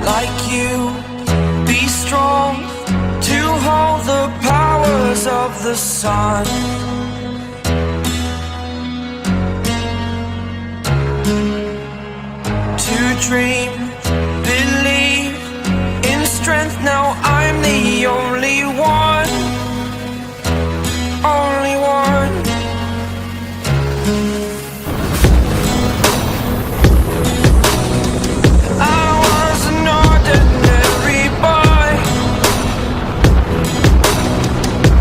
like you, be strong to hold the powers of the sun. To dream, believe in strength, now I'm the only one, only one. I was an ordinary boy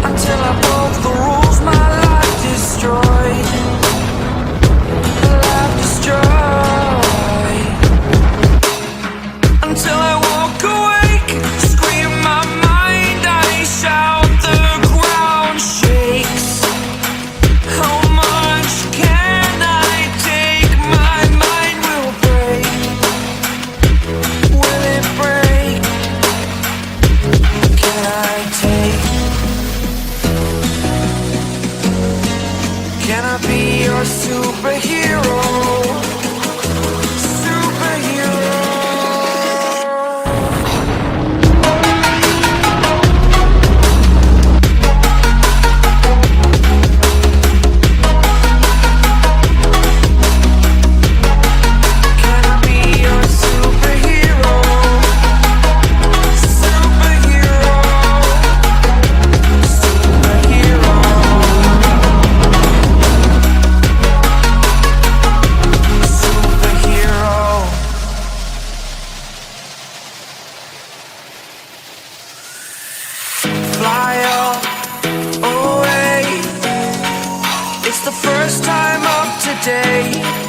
until I broke the rules, my life destroyed, life destroyed. Until I walk awake, scream my mind, I shout, the ground shakes. How much can I take? My mind will break. Will it break? Can I take? Can I be your superhero? Superhero. Can I be your superhero? Superhero. Superhero. Superhero. Fly up away. It's the first time of today.